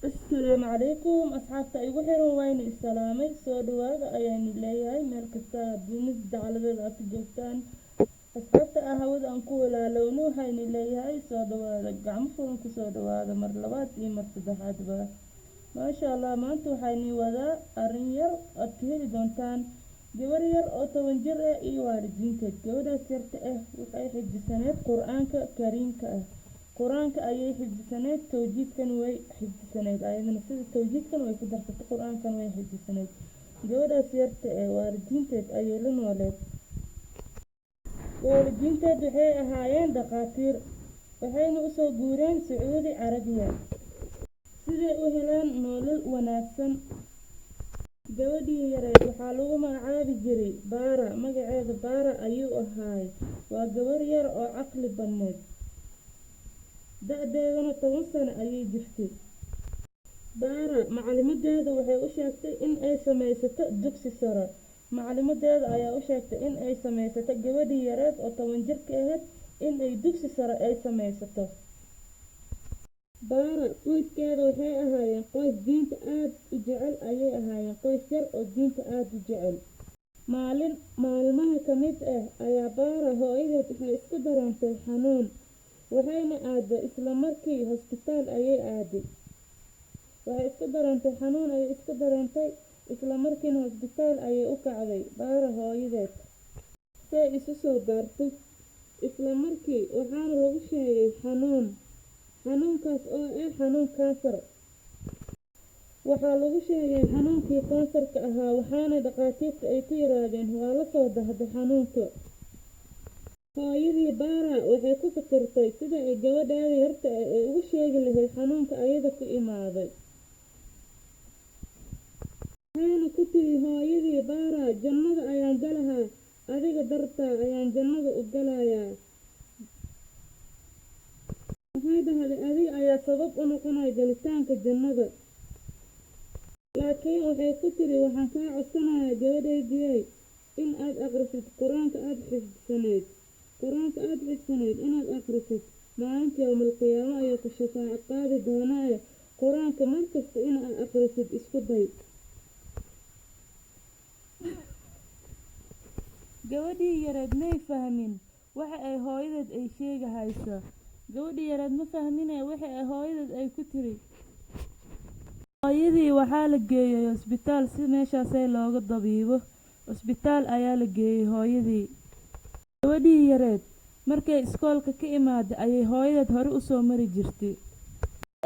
Asalaamu calaykum asxaabta igu xiran wayna islaamay soo dhawaada ayaan leeyahay meel kasta dunida dacaladeeda aad ku joogtaan asxaabta hawada aan ku walaalowno waxayna leeyahay soo dhawaada gacmo furan ku soo dhawaada mar labaad iyo mar saddexaadba maasha Allah maanta waxayni wadaa arrin yar aad ka heli doontaan gabar yar oo 10 jir ah iyo waalidiinteed gabadhaas yarta ah waxay xifdisaneed quraanka kariimka ah quraanka ayay xifdisaneed tawjiidkan way xifdisaneed ayadana sida tawjiidkan way ku darsatay quraankan way xifdisaneed gabadhaas yarta ah waalidiinteed ayay la nooleed waalidiinteed waxay ahaayeen dhaqaatiir waxayna u soo guureen Sacuudi Carabiya siday u helaan nolol wanaagsan gabadhii yareed waxaa lagu magacaabi jiray Baara magaceeda Baara ayuu ahaay waa gabar yar oo caqli badneed da'deedana 10 sano ayay jirtay Baara macallimadeeda waxay u sheegtay in ay samaysato dugsi sare macallimadeeda ayaa u sheegtay in ay samaysato gabadhii yareed oo 10 jirka ahayd in ay dugsi sare ay samaysato Baara qoyskeeda waxay ahaayeen qoys diinta aad u jecel ayay ahaayeen qoys yar oo diinta aad u jecel maalmaha ka mid ah ayaa Baara hooyadeed waxay isku dareentay xanuun waxayna aaday isla markii hospitaal ayay aaday waxay isku dareentay xanuun ayay isku dareentay isla markiina hospitaal ayay u kacday Baara hooyadeed say isu soo gaartay isla markii waxaana lagu sheegay xanuunkaas oo ah xanuun kansar waxaa lagu sheegay xanuunkii kansarka ahaa waxaana dhaqaatiirta ay ku yiraahdeen waa la soo dahday xanuunka hooyadii Baara waxay ku fikirtay sida ay gabadheeda yarta ah ay ugu sheegi lahayd xanuunka ayada ku imaaday waxayna ku tiri hooyadii Baara jannada ayaan galahaa adiga dartaa ayaan jannada u galayaa waxay dhahday adiga ayaa sabab u noqonaya galitaanka jannada laakiin waxay ku tiri waxaan kaa codsanayaa gabadheedii in aad akhrisid quraanka aad xifdisaneed inaad akhrisid maalinta yawmal qiyaamo ayaa ku shafaaco qaadi doonaa quraanka markasta in aad akhrisid isku day gabadhii yareed may fahmin waxa ay hooyadeed ay sheegayso gabadhii yareed ma fahminay waxa ay hooyadeed ay ku tiri hooyadii waxaa la geeyay hospitaal si meeshaas looga dabiibo hospitaal ayaa la geeyay hooyadii gabadhii yareed markay iskoolka ka imaaday ayay hooyadeed hore u soo mari jirtay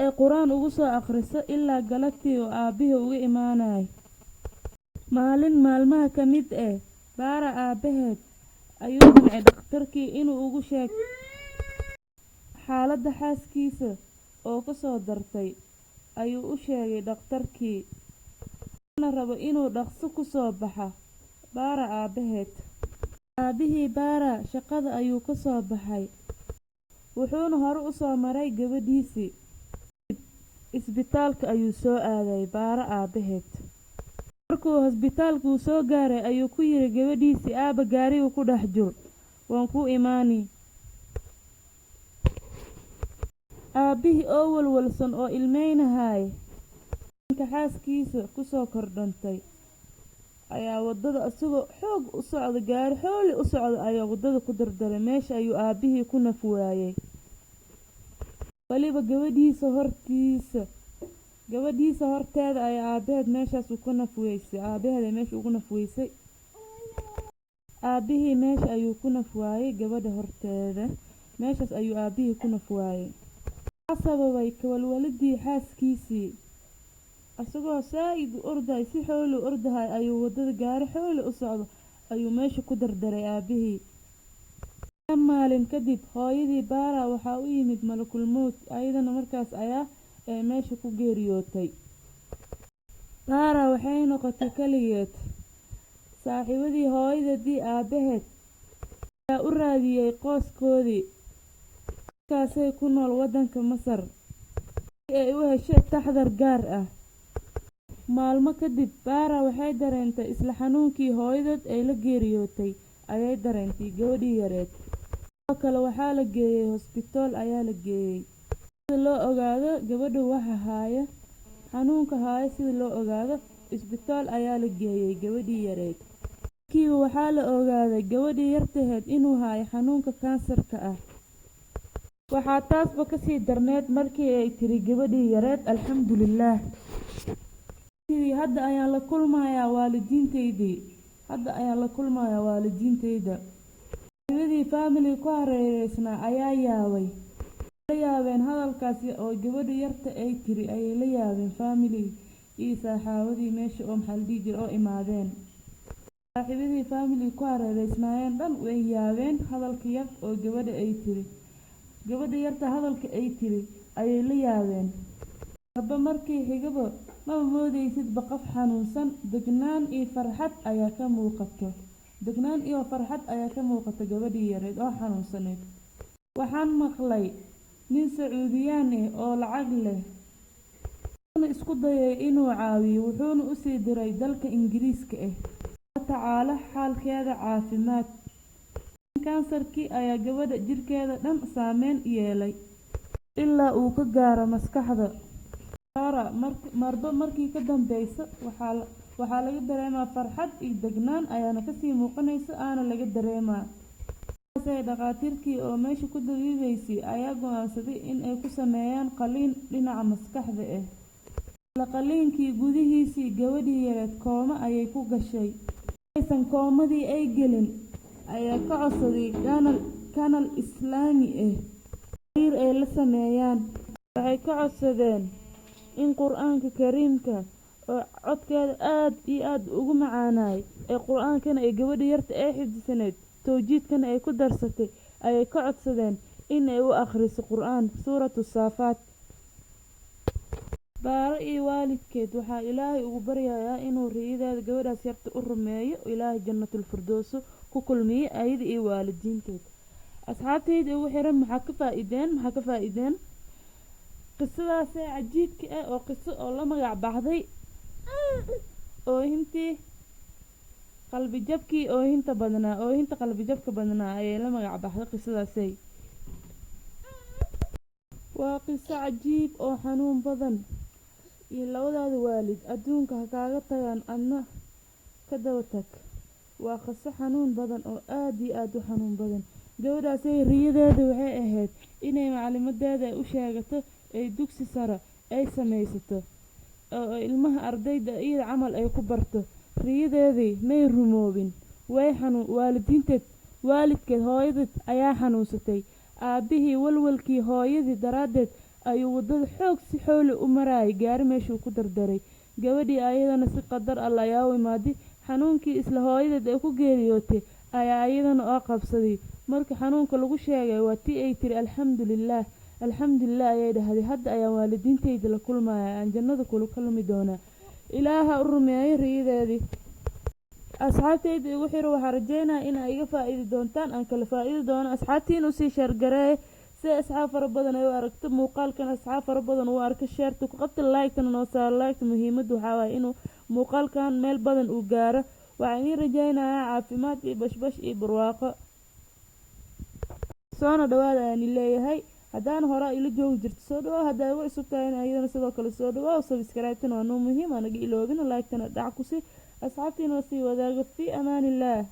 ay quraan ugu soo akhriso ilaa galabtii oo aabihii uga imaanay maalmaha ka mid ah Baara aabaheed ayuu dhacay dhakhtarkii inuu ugu sheeg xaaladda xaaskiisa oo ka soo dartay ayuu u sheegay dhakhtarkii ana rabo inuu dhaqso ku soo baxa Baara aabaheed aabihii Baara shaqada ayuu ka soo baxay wuxuuna hore u soo maray gabadhiisii isbitaalka ayuu soo aaday Baara aabaheed markuu hospitaalku soo gaaray ayuu ku yiri gabadhiisii aaba gaariga ku dhex jir waan ku imaani aabihii oo walwalsan oo ilmeynahay xaaskiisa ku soo kordhantay ayaa wadada asagoo xoog u socda gaari xooli u socda ayaa wadada ku dardaray meesha ayuu aabihii ku naf waayay waliba gabadhiisa horteeda ay aabaheed meeshaas ku nafweysay aabihii meesha ayuu ku nafwaayay gabadha horteeda meeshaas ayuu aabihii ku nafwaayay sababay walwaladii xaaskiisii asagoo saa'id orday si xoolo ordahay ayuu wadada gaari xoolo u socdo ayuu meesha ku dardaray aabihii maalin kadib hooyadii Baara waxaa u yimid malakul mawt ayadana markaas ayaa meesha ku geeriyootay Baara waxay noqotay kaligeed saaxiibadii hooyadii aabaheed ayaa u raadiyay qoyskoodii kaasay ku nool wadanka Masar ay u heshay taxadar gaar ah maalmo kadib Baara waxay dareentay isla xanuunkii hooyadeed ay la geeriyootay ayay dareentay gabadhii yareed kale waxaa la geeyay hospitaal ayaa la geeyay loo ogaado gabadhu waxa haya xanuunka haayo sida loo ogaado isbitaal ayaa la geeyey gabadhii yareed. Markiiba waxaa la ogaaday gabadhii yartaheed inuu haayo xanuunka kansarka ah. Waxaa taasba kasii darneed markii ay tiri gabadhii yareed alxamdulillaah. Sidii hadda ayaan la kulmayaa waalidiintayda. Saaxiibadii family ku hareereysnaa ayaa yaabay. La yaabeen hadalkaasi oo gabadha yarta ay tiri ayay la yaabeen family iyo saaxiibadii meesha oo oo imaadeen. Saaxiibadii family ku hareereysnaayeen dhan way yaabeen hadalka yar oo gabadha ay tiri. Gabadha yarta hadalka ay tiri ayay la yaabeen. Marba markii xigaba ma moodaysid qof xanuunsan, degnaan iyo farxad ayaa ka muuqata gabadhii yareed oo xanuunsaneed. Waxaan maqlay nin Sacuudiyaan ah oo lacag leh wuxuuna isku dayay inuu caawiyo, wuxuuna u sii diray dalka Ingiriiska la tacaalo xaalkeeda caafimaad. Kansarkii ayaa gabadha jirkeeda dhan saameyn yeelay ilaa uu ka gaaro maskaxda. Marba markii ka dambeysa waxaa laga dareemaa farxad iyo degnaan ayaana kasii muuqanaysa aana laga dareemaa. Dhaqaatiirkii oo meesha ku dabiibaysay ayaa go'aansaday in ay ku sameeyaan qaliin dhinaca maskaxda ah. Isla qaliinkii gudihiisii gabadhii yareed kooma ayay ku gashay. Aysan koomadii ay gelin ayaa ka codsaday kanal islaami ah xiriir ay la sameeyaan. Waxay ka codsadeen in Qur'aanka Kariimka oo codkeeda aad ugu macaanay ee Qur'aankana ay gabadha yarta ay xifdisaneed tawjiidkana ay ku darsatay ayay ka codsadeen in ay u akhriso Qur'aan suuratu Saafaat. Baaro iyo waalidkeed waxaa Ilaahay ugu baryayaa inuu riyadeeda gabadhaas yarta u rumeeyo, Ilaahay jannatul firdaws ku kulmiyo ayada iyo waalidiinteed. Asxaabtayda ugu xiran maxaa ka faa'iideen qisadaas cajiibka ah oo qiso oo la magac baxday oohinta qalbi-jabka badnaa ayay la magac baxday qisadaasay. Waa qiso cajiib oo xanuun badan iyo labadaada waalid adduunka ha kaaga tagaan adna ka daba tag. Waa qiso xanuun badan oo aad u xanuun badan. Gabadhaasay riyadeeda waxay ahayd inay macalimadeeda u sheegato ay dugsi sare ay samaysato oo ilmaha ardayda iyada camal ay ku barto. Riyadeedii may rumoobin. Waalidkeed hooyadeed ayaa xanuunsatay. Aabihii walwalkii hooyadii daraadeed ayuu wadada si xooli u marayay gaari meeshuu ku dardaray. Gabadhii ayadana si qadar Allah ayaa u imaaday. Xanuunkii isla hooyadeed ay ku geeriyootay ayaa ayadana oo qabsaday. Marka xanuunka lagu sheegay waa tii ay tiri alxamdulillaah ayay dhahday. Hadda ayaa waalidiintayda la kulmaya, aan jannada kula kulmi doonaa. Ilaaha u rumeeyay riyadeedii. Asxaabtayda ugu xiran waxaan rajeynayaa in ay iga faa'iidi doontaan, aan kala faa'iidi doono. Asxaabtiin u sii share gareey si asxaab fara badan ay u aragto muuqaalkan, asxaab fara badan u arko. Share ku qabta, like-tana noo saar. Like muhiimadu waxaa waaye inuu muuqaalkan meel badan u gaaro. Waxaan idin rajeynayaa caafimaad iyo bashbash iyo barwaaqo. Soona dhawaada ayaan leeyahay. haddaan hore ila joogi jirto soo dhawow, haddaa igu cusub tahay ayadana sidoo kale soo dhawow. Subscribe-tana waa noo muhiim, anaga iloobina, like-tana dhac ku sii, asxaabtiina sii wadaaga. Fi amaanillaah.